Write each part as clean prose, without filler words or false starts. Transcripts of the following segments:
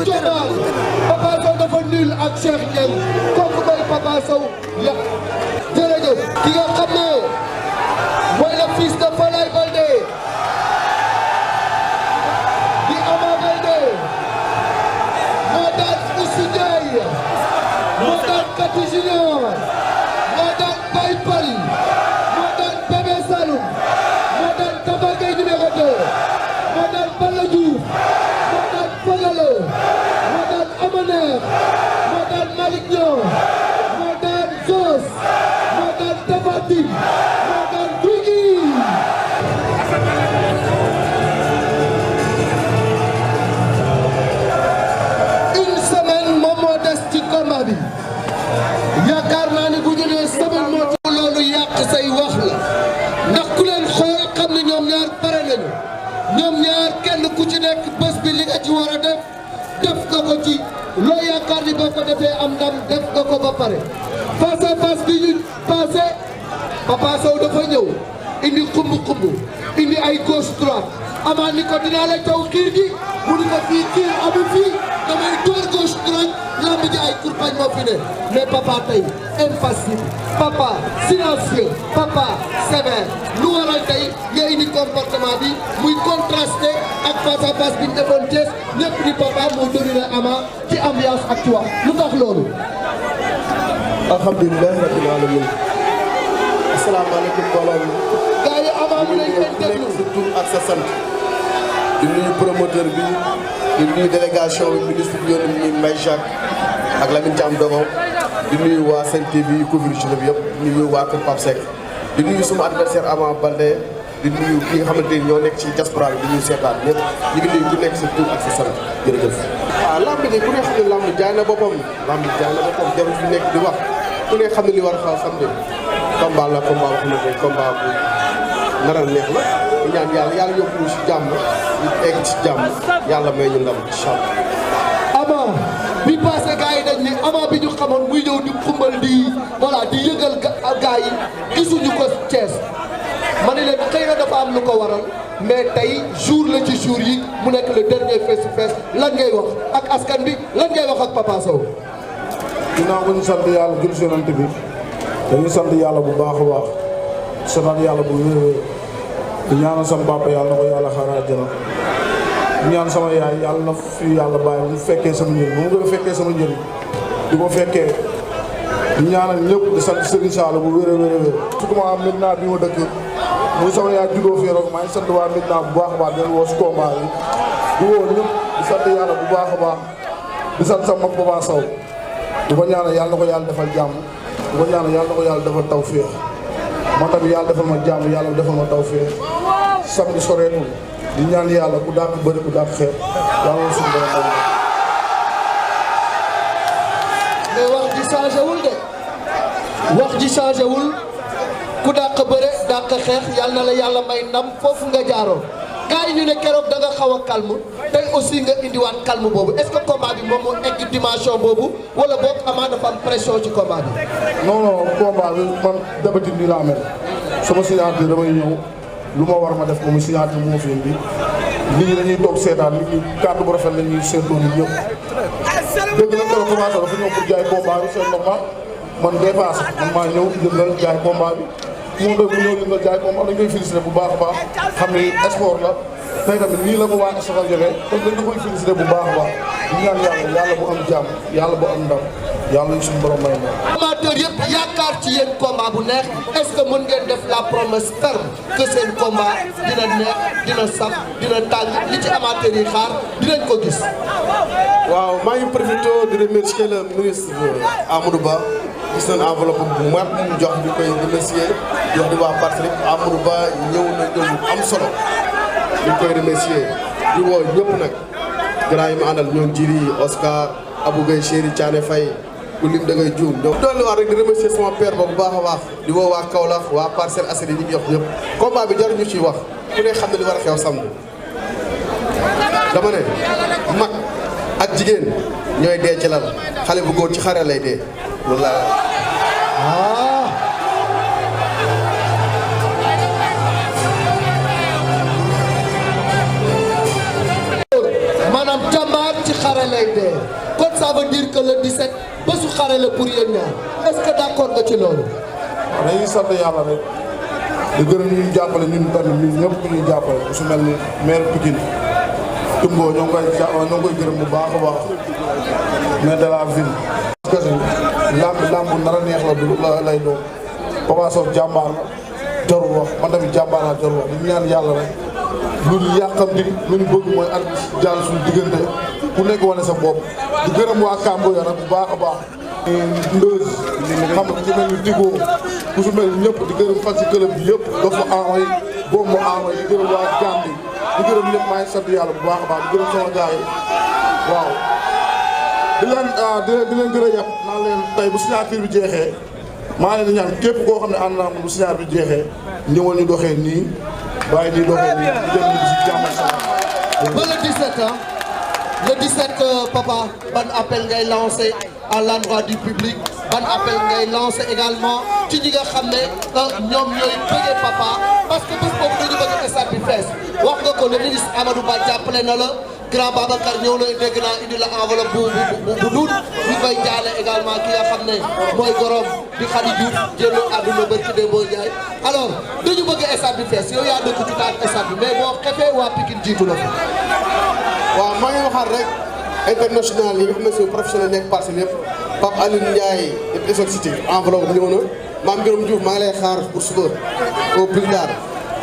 Papa Sow dafa nul ak Cheikh Niang kooku mooy Papa Sow ya jërëjëf ki nga xam ne mooy le fils de Falaye Baldé di Ama Baldé moo daan Oussou Ndiaye moo daan Katy Junior moo daan Baye Pal moo daan Bébé Saloum moo daan Tapha Gueye numéro 2 moo daan Balla Diouf moo daan Fagala moo daan Amaner moo daan Malick Niang moo daan Zos moo daan Tapha Tine moo daan Gouye Gui. Une semaine moom moo des ci combat bi yaakaar naa ni bu ñu nee semaine moo tax loolu yàq say wax la ndax ku leen xool xam ne ñoom ñaar pare nañu ñoom ñaar kenn ku ci nekk bés bi li nga ci war a def nga ko ci loo yaakaar ni boo ko defee am ndam def nga ko ba pare face à face bi ñu passé Papa Sow dafa ñëw indi xumb indi ay gauche droite Ama ni ko dinaa la taw xiir gi mu ni ko fii xiir amu fii damay door gauche droite lamb ji ay kurpañ moo fi ne mais papa tey impassible papa silencieux papa sévère lu waral tey nga indi comportement bi muy contrasté ak face à face bi ñu defoon Thiès ñëpp di papa moo dominé Ama ci ambiance ak ci wax lu tax loolu. alhamdulilah rabbil alamin asalaamaaleykum mbooloo mi. gars yi Ama mu lay leen déglu sa tur ak sa sant. di nuyu promoteur bi di nuyu délégation bi ministre bi yónni ni Mbaye Jacques ak Lamine Thiam Dogo di nuyu waa Sen TV couverture bi yëpp di nuyu waa Kër Pape Seck di nuyu suma adversaire Ama Baldé di nuyu ki nga xamante ni ñoo nekk ci diaspora bi di nuyu seetaan ñëpp ñu ngi nuyu ku nekk sa tur ak sa sant jërëjëf. waaw lamb ji ku ne xam ne lamb jaay na boppam jarul fi nekk di wax ku ne xam ne li war a xaw xam ne combat la combat wax na ko combat bu naral neex la ñu ñaan yàlla yóbbu ci jàmm ñu egg ci jàmm yàlla may ñu ndam incha allah. Ama bi passé gars yi dañ ni Ama bi ñu xamoon muy ñëw di xumbal di voilà di yëgal gars yi gisuñu ko Thiès ma ne leen xëy na dafa am lu ko waral mais tey jour la ci jour yi mu nekk le dernier face to face lan ngay wax ak askan bi lan ngay wax ak Papa Sow. ginnaaw ba ñu sant yàlla jël si yonent bi dañuy sant yàlla bu baax a baax sant yàlla bu wér di ñaanal sama papa yàlla na ko yàlla xaaral àjjana di ñaan sama yaay yàlla na fi yàlla bàyyi mu fekkee sama njëriñ mu gën a fekkee sama njëriñ di ko fekkee di ñaanal ñëpp di sant Serigne Sall bu wér a wér a wér. surtout ma Medina bi ma dëkk muy sama yaay juddoo fii rek maa ngi sant waa Medina bu baax a baax di leen woo si combat yi di woo ñëpp di sant yàlla bu baax a baax di sant sama mag Papa Sow di ko ñaanal yàlla na ko yàlla defal jàmm di ko ñaanal yàlla na ko yàlla defal tawfeex man tamit yàlla defal ma jàmm yàlla defal ma tawfeex samedi soreetul di ñaan yàlla ku dàq bëri ku dàq xeex yàlla na suñu borom mais wax ji changé wul de wax ji changé wul ku dàq bëre dàq xeex yàlla na la yàlla may ndam foofu nga jaaroon gars yi ñu ne keroog da nga xaw a calme tey aussi nga indiwaat calme boobu est-ce que combat bi moom moo egg dimension boobu wala boog Ama dafa am pression ci combat bi. non non combat bi man d'habitude nii laa mel sama signature damay ñëw lu ma war ma def ko mu signature moo fi indi nit ñi dañuy toog seetaan nit ñi kàddu bu rafet la ñuy seetloo nit ñëpp. dëgg la keroog commencé dafa ñëw pour jaay combat bi c'est normal man dépassé man maa ñëw yëngal jaay combat bi moom tamit mu ñëw yëngal jaay combat dañ koy félicité bu baax a baax xam ni sport la tey tamit nii la ko waa Sokal joxee kon dañ ko koy félicité bu baax a baax ñu ñaan yàlla bu am jàmm yàlla bu am ndam yàlla ñu suñu borom may ndam. amateur yëpp yaakaar ci yéen combat bu neex est-ce que mën ngeen def la promesse ferme que seen combat dina neex dina saf dina tàng li ci amateur yi xaar dinañ ko gis. waaw maa ngi profité di remercier le ministre Amadou Ba gis nañ enveloppe bu mat mu jox ñu koy remercier jox di waa parti Amadou Ba ñëw na ñëw am solo ñu koy remercier di woo ñëpp nag grand yi ma àndal ñoom Jiri Oscar Abou Gueye Chéri Thiané Faye ku lim da ngay juum donc dolli wax rek di remercier sama père ba bu baax a baax di woo waa Kaolack waa Parcelles Assainies ñi ngi yox ñëpp combat bi jaru ñu ciy wax ku ne xam ne li war a xew samedi dama ne mag ak jigéen ñooy dee ci lal xale bu góor ci xare lay dee loolu laa maanaam jàmbaar ci xare lay dee kon ça veut dire que le 17 bésu xare la pour yéen ñaar est-ce que d'accord nga ci loolu. waaw dañuy sant yàlla rek di gërëm ñu ñu jàppale ñun benn ñun ñëpp ñu ñuy jàppale ku su mel ni maire Pikine Tumbo ñoo ngi koy gërëm bu baax a baax maire de la ville. parce que lamb nar a neex la du lay doon Papa Sow jàmbaar la jarul wax man tamit jàmbaar laa jarul wax di ñaan yàlla rek lu ñu yàqamti lu ñu bëgg mooy at jàll suñu diggante ku nekk wane sa bopp di gërëm waa Camboya nag bu baax a baax. Ndeuz xam nga ci mel ni Tigo ku su mel ñëpp di gërëm fan si club bi yëpp dafa envoyé boobu mu envoyé di gërëm waa Gambie di gërëm ñëpp maa ngi sant yàlla bu baax a baax di gërëm sama gars yi waaw. di leen gën a yàpp naan leen tey bu signature bi jeexee maa leen di ñaan képp koo xam ne ànd naa bu signature bi jeexee ñëwal ñu doxee nii waaye nii doxee nii di dem ñu si jàmm ak salaam. ba le 17 hein le 17 papa ban appel ngay lancé à l'endroit du public ban appel ngay lancé également ci ñi nga xam ne ñoom ñooy bëggee papa parce que bés boobu dañu bëgg stade bi fees wax nga ko le ministre Amadou Ba jàppale na la grand Babacar ñëw na dégg naa indi la enveloppe bu duut ñu koy jaale également ki nga xam ne mooy gorom di Khady Diouf jéem a àdduna ba ci Demba Ndiaye alors dañu bëgg stade bi fees yow yaa dëkk ci taat stade bi mais boo xefee waa Pikine jiitu la fa. waaw maa ngi waxaat rek international yi nga xam ne suñu professionnel nekk Parcelles yëpp Pape Alioune Ndiaye def Essor City enveloppe ñëw na Mame Birame Diouf maa ngi lay xaar pour suba au plus tard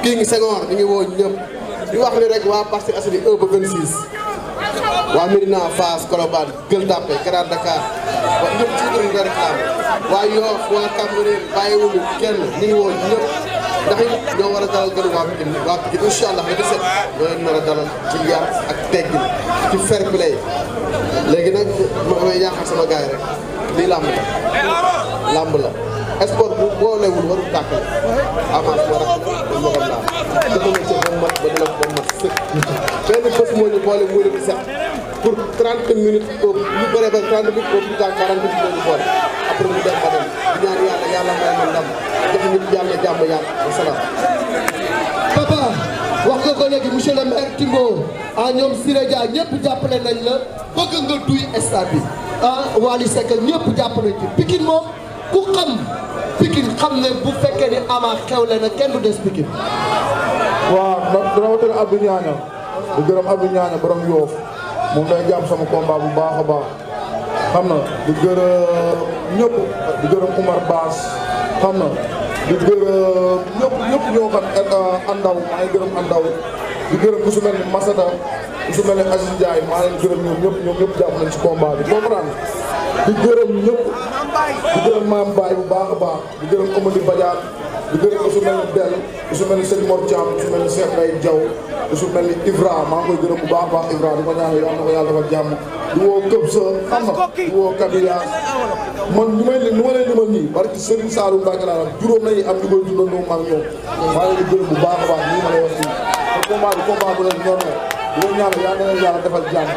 kii ngi Senghor ñu ngi woo ñëpp di wax ni rek waa Parcelles Assainies 1 ba 26 waa Médina Fass Colobane Gueule Tapée Grand Dakar waa ñëpp ci gërëm nga réclame waa Yoff waa Cambérène bàyyiwuñu kenn ñu ngi woo ñëpp ndax it ñoo war a dalal gën waa Pikine incha allah le 17 ñoo leen nar a dalal ci yar ak teggin ci fair play léegi nag ma may yàqal sama gars yi rek lii làmb la sport bu boolewul warul tàkkale avance war a moo xam laa dafa nga ci ba mat ba dina ba mat sëkk benn bés moo ñu boole mu di sax pour 30 minutes lu bëree ba 30 minutes au plus tard 40 minutes moo ñu boole après mu dem ba dem di ñaan yàlla may ma ndam jox nit yàlla jàmm yàlla wasalaam. papa wax nga ko léegi monsieur le maire Timbo ñoom Siré Dia ñëpp jàppale nañ la bëgg nga duy stade bi Wally Seck ñëpp jàppale ci Pikine moom ku xam Pikine xam ne bu fekkee ni Ama xewle na kenn du des Pikine. waaw rawatina Abdou Niania di gërëm Abdou Niania borom Yoff moom day jàpp sama combat bu baax a baax xam na di gërëm ñëpp di gërëm Oumar Baas xam na di gërëm ñëpp ñoo xam Andaw maa ngi gërëm Andaw di gërëm ku su mel ni Masata ku su mel ni Aziz Ndiaye maa leen gërëm ñoom ñëpp jàpp nañ ci combat bi comprendre di gërëm ñëpp di gërëm Maam Baye bu baax a baax di gërëm Amady Badiane di gërëm ku su mel ni Del ku su mel ni Sëñ Mor Thiam ku su mel ni Cheikh Ndeye Diaw ku su mel ni Ibra maa ngi koy gërëm bu baax a baax Ibra di ko ñaanal yàlla na ko yàlla defal jàmm di woo Këp sa xam na di woo Kabila man ñu ma leen limal nii parce que Serigne Saliou Mbacke laa wax juróom nañu am ñu koy dundandoo maa ngi ñoom maa ngi leen di gërëm bu baax a baax nii ma lay wax nii te combat bu leen ñor na di ko ñaanal yàlla na leen yàlla defal jàmm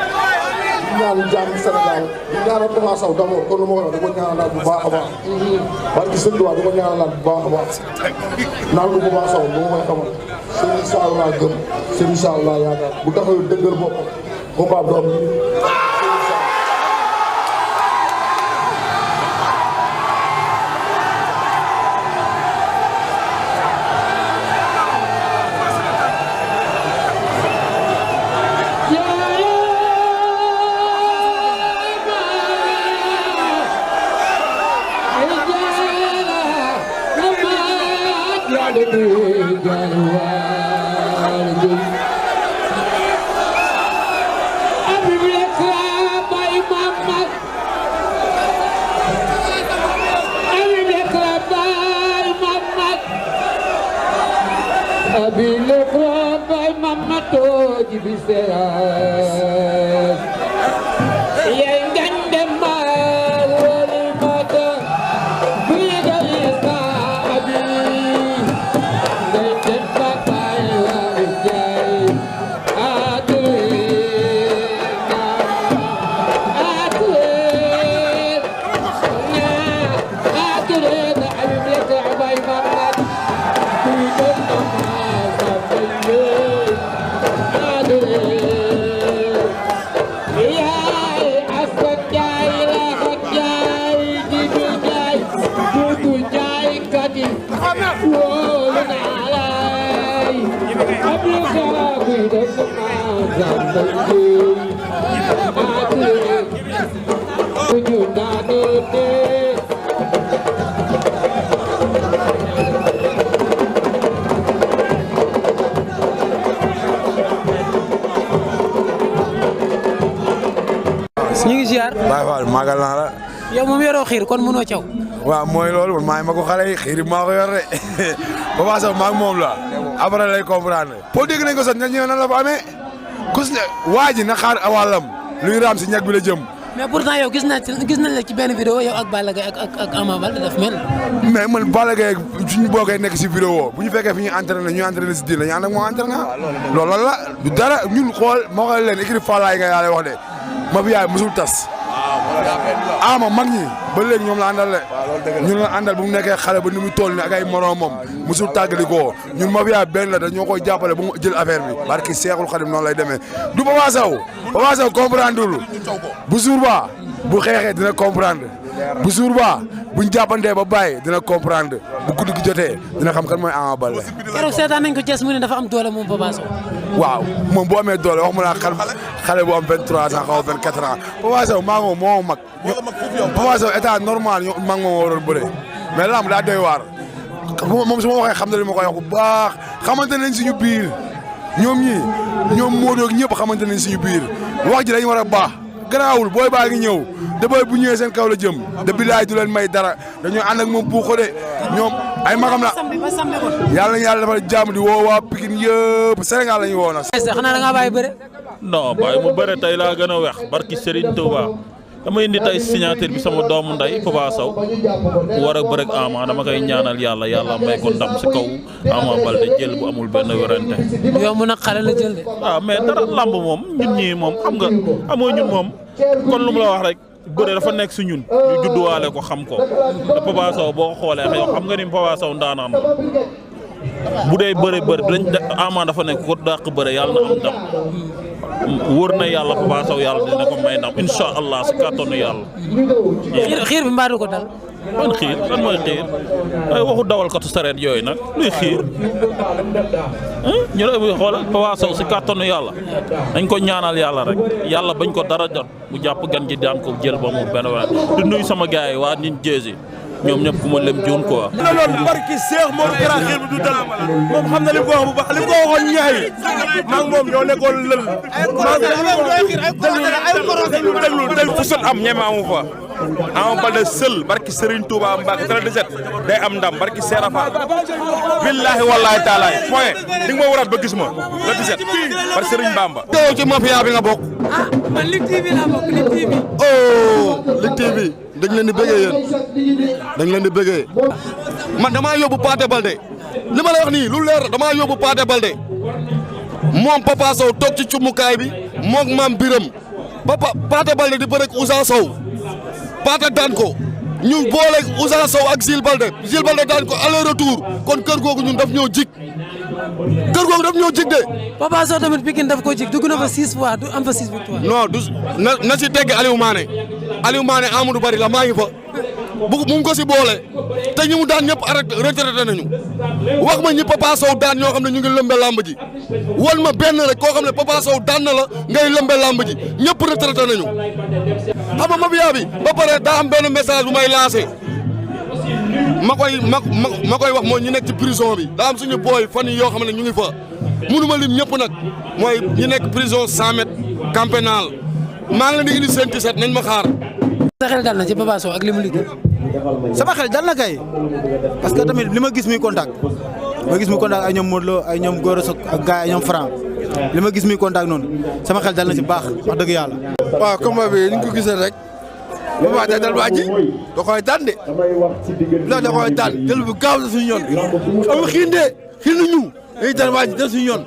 di ñaanal jàmm Sénégal di ñaanal Papa Sow d'abord kon lu ma ko wax di ko ñaanal bu baax a baax parce que Serigne Touba di ko ñaanal bu baax a baax naan ko Papa Sow lu ma koy xamal Serigne Saliou laa gëm Serigne Saliou laa yaakaar bu taxawee dëggal boppam combat bu am ñu ngi ziar. Baye Fall magal naa la. yow moom yoroo xiir kon mënoo caw. waaw mooy loolu man maa ngi ma ko xale yi xiir maa ko yor de Papa Sow maa ngi moom la après lay comprendre. pour dégg nañ ko sax ñëw nan la fa amee kus ne waa ji na xaar awàllam luy raam si ñag bi la jëm. mais pourtant yow gis nañ la ci benn vidéo yow ak Balla Gaye ak Ama Baldé daf mel. mais man Balla Gaye suñu bokkee nekk si vidéo bu ñu fekkee fi ñuy entraîné ñu entraîné si diir la ñu ànd ak moo entraîné loolu lan la du dara ñun xool moo xool leen écrit Fallaye nga yaa lay wax de ma fi yaay musul tas. Ama mag ñi ba léegi ñoom la àndal de ñun la àndal bu mu nekkee xale ba ni mu toll ni ak ay moromam musul tàggali ko ñun ma fi yaay benn la dañoo koy jàppale ba mu jël affaire bi barki Seexul Xadim noonu lay demee du Papa Sow comprendre bu jour ba bu xeexee dina comprendre bu jour ba buñ jàppantee ba bàyyi dina comprendre bu guddi gi jotee dina xam kan mooy Ama Baldé. keroog seetaan nañ ko Thiès mu ne dafa am doole moom Papa Sow. waaw moom bu amee doole wax mu la xale bu am 23 ans xaw ma 24 ans Papa Sow maa ngi moo mag. Papa Sow état normal ñu maa ngi moo waroon bëre mais lamb daa doy waar moom su ma waxee xam na li ma koy wax bu baax xamante nañ suñu biir ñoom ñoom Modou ak ñëpp xamante nañ suñu biir wax ji dañu war a baax garaawul booy baa ngi ñëw de booy bu ñëwee seen kaw la jëm de bilaay du leen may dara dañoo ànd ak moom buuxo de ñoom ay magam la yàlla nañu yàlla dafa jàmm di woo waa Pikine yëpp Sénégal la ñu woo nag. xanaa da ngaa bàyyi bëre. non bàyyi mu bëre tey laa gën a weex barki Serigne Touba dama indi tey signature bi sama doomu nday Papa Sow mu war a bëre ak Ama dama koy ñaanal yàlla may ko ndam si kaw Ama Baldé jël bu amul benn werante. yow mu nag xale la jël de. waaw mais dara lamb moom ñun ñii moom xam nga amoo ñun moom kon lu mu la wax rek bëre dafa nekk si ñun ñu judduwaale ko xam ko te Papa Sow boo ko xoolee yow xam nga ni Papa Sow ndaanaan la bu dee bëre dañ Ama dafa nekk ko dàq bëre yàlla na am ndam. wóor na yàlla Papa Sow yàlla dina ko may ndam incha allah si kàttanu yàlla. xiir bi mbaa du ko dal. man xiir lan mooy xiir ay waxu dawalkatu sareet yooyu nag luy xiir ñu ne muy xoolal Papa Sow si kàttanu yàlla dañ ko ñaanal yàlla rek yàlla bañ ko dara jot bu jàpp gan ji daan ko jël ba mu benn wàll di nuyu sama gars yi waa nit jéesi ñoom ñëpp ku ma lem juun quoi. na loolu barki Cheikh Modou Kara xiir bi du dal moom xam na li mu ko wax bu baax li mu ko waxoon ñaay maa ngi moom ñoo nekkoon lël déglu fu sot am ñeme amu fa Ama Baldé seul barki Serigne Touba Mbacke 37 day am ndam barki Serafa billahi wallahi taalaay point di nga ma waraat ba gis ma le 17 barki Serigne Bamba teew ci mafia bi nga bokk man Lutte TV laa bokk Lutte TV. oh Lutte TV dañ leen di bëggee yéen dañ leen di bëggee man damaa yóbbu Pathé Baldé li ma lay wax nii lu leer damaa yóbbu Pathé Baldé moom Papa Sow toog ci cumukaay bi moog maam Biram Pathé Baldé di bëre ak Ousa Sow Pathé daan ko ñu boole Ousa Sow ak Jules Baldé daan ko aller retour kon kër googu ñun daf ñoo jig de. Papa Sow tamit Pikine daf ko jig dugg na fa 6 fois du am fa 6 victoire. non du na si tegg Aliou Mané Amadou Bari la maa ngi fa mu ngi ko si boole te ñi mu daan ñëpp retraité nañu wax ma ñi Papa Sow daan ñoo xam ne ñu ngi lëmbe lamb ji wal ma benn rek koo xam ne Papa Sow daan na la ngay lëmbe lamb ji ñëpp retraité nañu xam nga mafia bi ba pare daa am benn message bu may lancé ma koy wax mooy ñu nekk ci prison bi daa am suñu booy fan yi yoo xam ne ñu ngi fa mënuma lim ñëpp nag mooy ñu nekk prison 100 mètres camp pénal maa ngi leen di indi seen tiset nañ ma xaar. sa xel dal na ci Papa Sow ak li mu liggéey. sama xel dal na kay parce que tamit li ma gis muy contact ay ñoom Modou Lo ay ñoom Gora Sock ak gars ay ñoom Franc li ma gis muy contact noonu sama xel dal na ci baax wax dëgg yàlla. waaw combat bi ni ñu ko gisee rek Papa day dal waa ji da koy daan de da koy daan jël bu gaaw la suñu yoon amul xiin de xiin na ñu dañuy daan waa ji del suñu yoon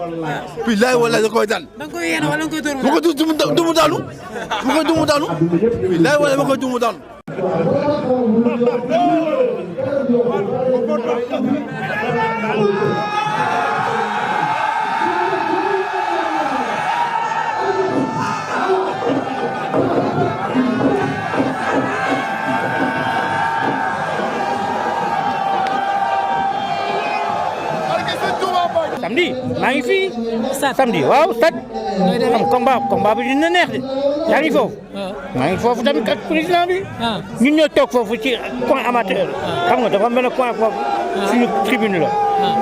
billahi wallahi da koy daan da nga koy yéene wala nga koy dóor bu ko dumu daanu billahi wallahi ma koy dumu daanu samedi maa ngi fii samedi waaw stade am combat bi dina neex de yaa ngi foofu maa ngi foofu tamit ak président bi ñun ñoo toog foofu ci coin amateur xam nga dafa mel ne coin foofu suñu tribune la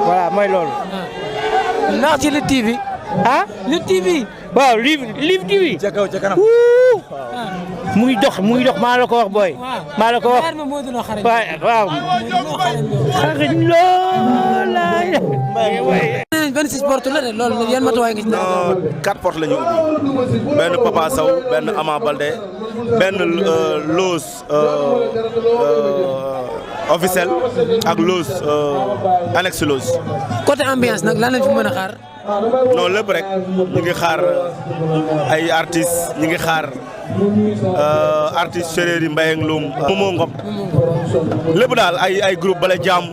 voilà mooy loolu ndax ci Lutte TV Lutte TV waaw Lutte TV ca kaw ca kanam mu ngi dox maa la ko wax booy maa la ko wax waaw xarañ loolaay benn si sport la de loolu yan matuwaay nga ci def. 4 portes la ñu ubbi benn Papa Sow benn Ama Baldé benn loos officiel ak loos annexe loos. côté ambiance nag lan lañ fi mën a xaar. non lépp rek ñu ngi xaar ay artistes ñu ngi xaar artistes séeréer yi Mbaye ak Loum Momo Ngom lépp daal ay groupe bala jàmm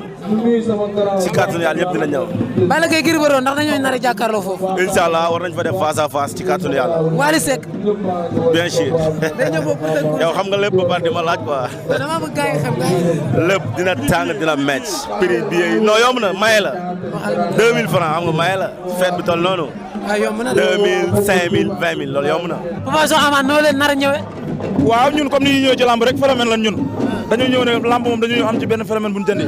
si kàttanu yàlla ñëpp dina ñëw. Balla Gaye Gris Bordeaux ndax dañoo nar a jàkkaarloo foofu. incha allah war nañ fa def face à face ci kàttanu yàlla. Wally Seck. bien sûr. yow xam nga lépp ba pare di ma laaj quoi. dama bëgg gars yi xam gars yi. lépp dina tàng dina métti. prix bi non yomb na maye la. 2000 francs xam nga maye la fête bi toll noonu. waaw yomb na 2000 5000 20000 loolu yomb na. Papa Sow Ama noo leen nar a ñëwee. waaw ñun comme ni ñuy ñëw ci lamb rek phénomène lan ñun dañoo ñëw ne lamb moom dañoo am ci benn phénomène bu ñu jëndi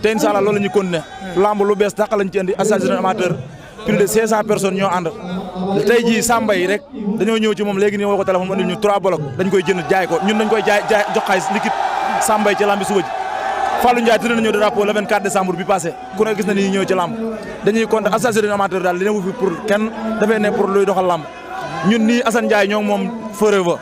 te incha allah loolu la ñuy continuer lamb lu bees dàq lañ ci indi association amateur plus de 500 personnes ñoo ànd tey jii Samba yi rek dañoo ñëw ci moom léegi nii woo ko téléphone andil ñu 3 blocs dañ koy jënd jaay ko ñun dañ koy jaay jox xaalis liquide Samba yi ci lamb bi suba ji Fallou Ndiaye dina ñëw drapeau le 24 décembre bi passé ku ne gis na ni ñëw ci lamb dañuy compter association amateur daal dina wu fi pour kenn dafay ne pour luy doxal lamb ñun nii Assane Ndiaye ñoo moom forever